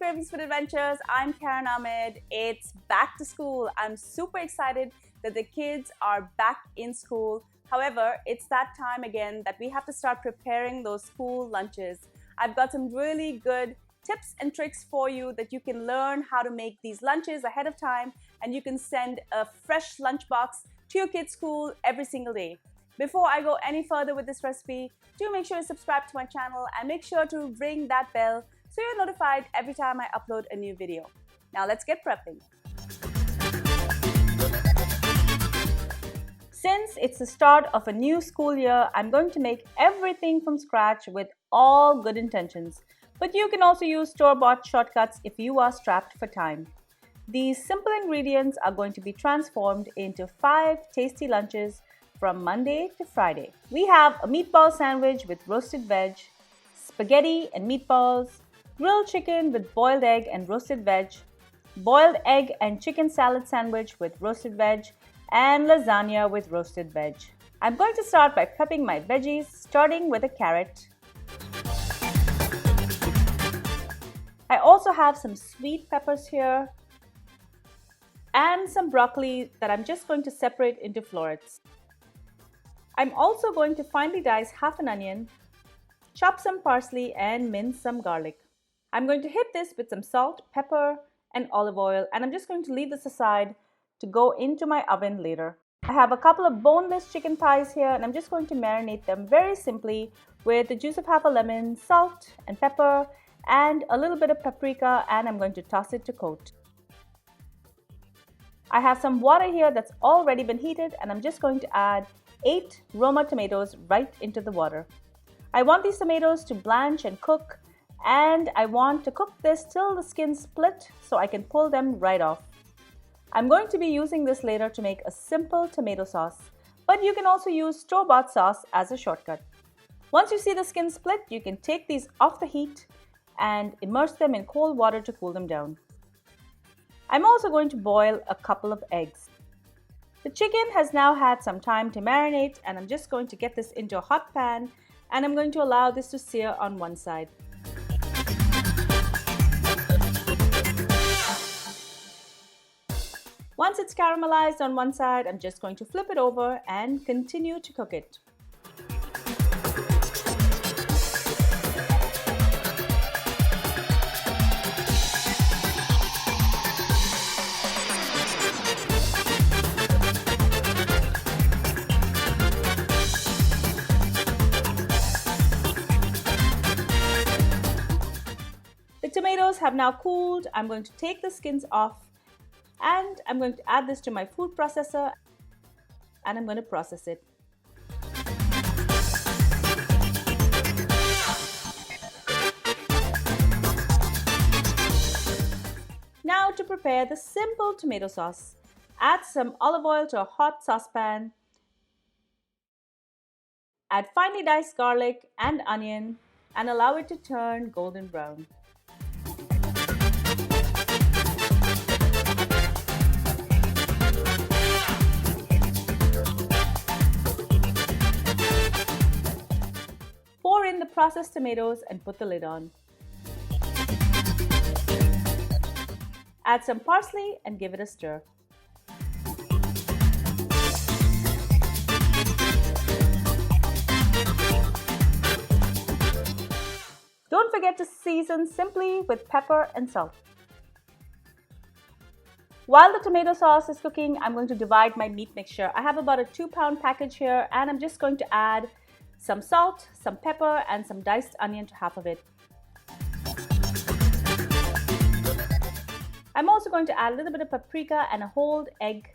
Kravings Food Adventures. I'm Karen Ahmed. It's back to school. I'm super excited that the kids are back in school. However, it's that time again that we have to start preparing those school lunches. I've got some really good tips and tricks for you that you can learn how to make these lunches ahead of time, and you can send a fresh lunchbox to your kids' school every single day. Before I go any further with this recipe, do make sure to subscribe to my channel and make sure to ring that bell so you're notified every time I upload a new video. Now let's get prepping. Since it's the start of a new school year, I'm going to make everything from scratch with all good intentions. But you can also use store-bought shortcuts if you are strapped for time. These simple ingredients are going to be transformed into 5 tasty lunches from Monday to Friday. We have a meatball sandwich with roasted veg, spaghetti and meatballs, grilled chicken with boiled egg and roasted veg, boiled egg and chicken salad sandwich with roasted veg, and lasagna with roasted veg. I'm going to start by prepping my veggies, starting with a carrot. I also have some sweet peppers here and some broccoli that I'm just going to separate into florets. I'm also going to finely dice half an onion, chop some parsley and mince some garlic. I'm going to hit this with some salt, pepper and olive oil, and I'm just going to leave this aside to go into my oven later. I have a couple of boneless chicken thighs here, and I'm just going to marinate them very simply with the juice of half a lemon, salt and pepper and a little bit of paprika, and I'm going to toss it to coat. I have some water here that's already been heated, and I'm just going to add 8 Roma tomatoes right into the water. I want these tomatoes to blanch and cook, and I want to cook this till the skin split so I can pull them right off. I'm going to be using this later to make a simple tomato sauce, but you can also use store-bought sauce as a shortcut. Once you see the skin split, you can take these off the heat and immerse them in cold water to cool them down. I'm also going to boil a couple of eggs. The chicken has now had some time to marinate, and I'm just going to get this into a hot pan, and I'm going to allow this to sear on one side. Once it's caramelized on one side, I'm just going to flip it over and continue to cook it. The tomatoes have now cooled. I'm going to take the skins off, and I'm going to add this to my food processor, and I'm going to process it. Now to prepare the simple tomato sauce. Add some olive oil to a hot saucepan. Add finely diced garlic and onion and allow it to turn golden brown. Pour in the processed tomatoes and put the lid on. Add some parsley and give it a stir. Don't forget to season simply with pepper and salt. While the tomato sauce is cooking, I'm going to divide my meat mixture. I have about a 2-pound package here, and I'm just going to add some salt, some pepper, and some diced onion to half of it. I'm also going to add a little bit of paprika and a whole egg,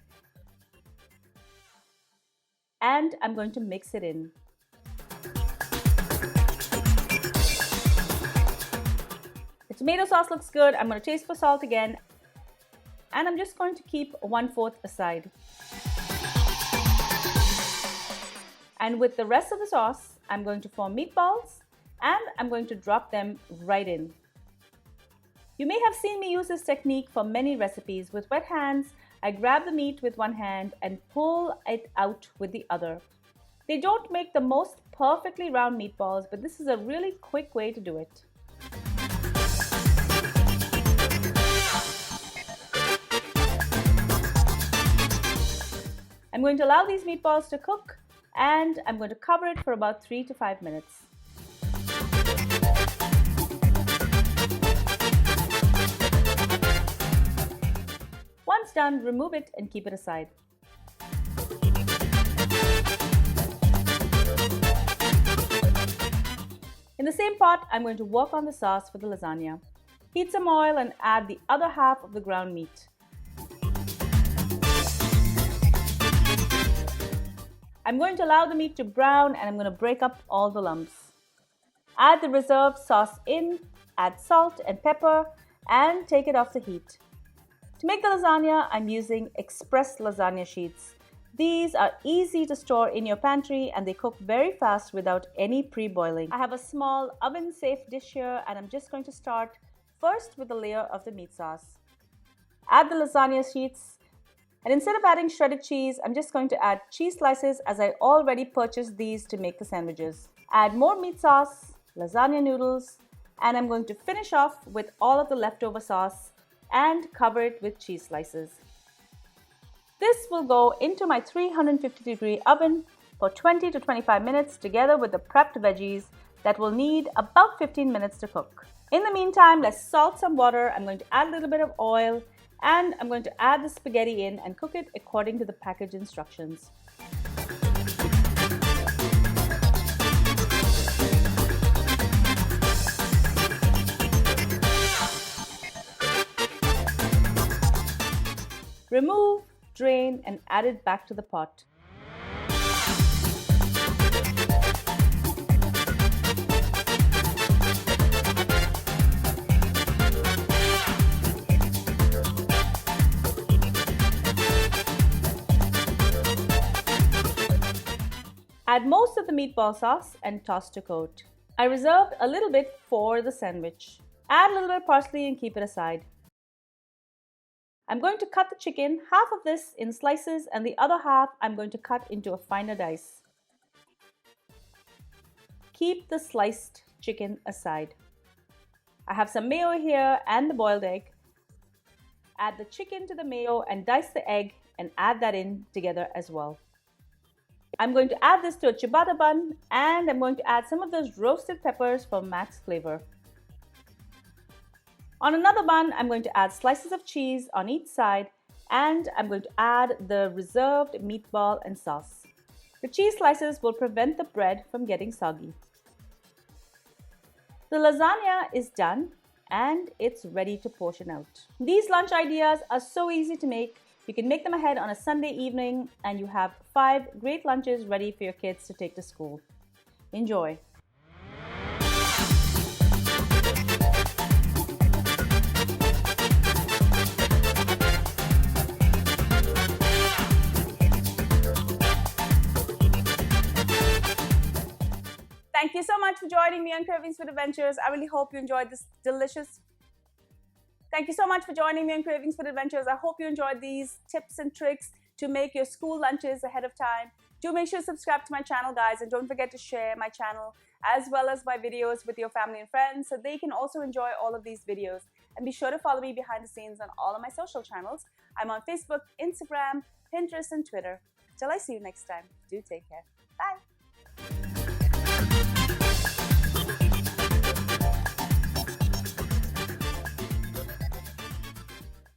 and I'm going to mix it in. The tomato sauce looks good. I'm going to taste for salt again, and I'm just going to keep 1/4 aside. And with the rest of the sauce, I'm going to form meatballs, and I'm going to drop them right in. You may have seen me use this technique for many recipes. With wet hands, I grab the meat with one hand and pull it out with the other. They don't make the most perfectly round meatballs, but this is a really quick way to do it. I'm going to allow these meatballs to cook, and I'm going to cover it for about 3 to 5 minutes. Once done, remove it and keep it aside. In the same pot, I'm going to work on the sauce for the lasagna. Heat some oil and add the other half of the ground meat. I'm going to allow the meat to brown, and I'm going to break up all the lumps. Add the reserved sauce in, add salt and pepper, and take it off the heat. To make the lasagna, I'm using express lasagna sheets. These are easy to store in your pantry and they cook very fast without any pre-boiling. I have a small oven-safe dish here, and I'm just going to start first with a layer of the meat sauce. Add the lasagna sheets, and instead of adding shredded cheese, I'm just going to add cheese slices as I already purchased these to make the sandwiches. Add more meat sauce, lasagna noodles, and I'm going to finish off with all of the leftover sauce and cover it with cheese slices. This will go into my 350-degree oven for 20 to 25 minutes together with the prepped veggies that will need about 15 minutes to cook. In the meantime, let's salt some water. I'm going to add a little bit of oil, and I'm going to add the spaghetti in and cook it according to the package instructions. Remove, drain, and add it back to the pot. Add most of the meatball sauce and toss to coat. I reserved a little bit for the sandwich. Add a little bit of parsley and keep it aside. I'm going to cut the chicken, half of this in slices and the other half I'm going to cut into a finer dice. Keep the sliced chicken aside. I have some mayo here and the boiled egg. Add the chicken to the mayo and dice the egg and add that in together as well. I'm going to add this to a ciabatta bun, and I'm going to add some of those roasted peppers for max flavor. On another bun, I'm going to add slices of cheese on each side, and I'm going to add the reserved meatball and sauce. The cheese slices will prevent the bread from getting soggy. The lasagna is done and it's ready to portion out. These lunch ideas are so easy to make. You can make them ahead on a Sunday evening and you have 5 great lunches ready for your kids to take to school. Enjoy! Thank you so much for joining me on Kravings Food Adventures. I really hope you enjoyed this delicious. Thank you so much for joining me on Kravings Food Adventures. I hope you enjoyed these tips and tricks to make your school lunches ahead of time. Do make sure to subscribe to my channel, guys, and don't forget to share my channel as well as my videos with your family and friends so they can also enjoy all of these videos. And be sure to follow me behind the scenes on all of my social channels. I'm on Facebook, Instagram, Pinterest, and Twitter. Till I see you next time, do take care. Bye.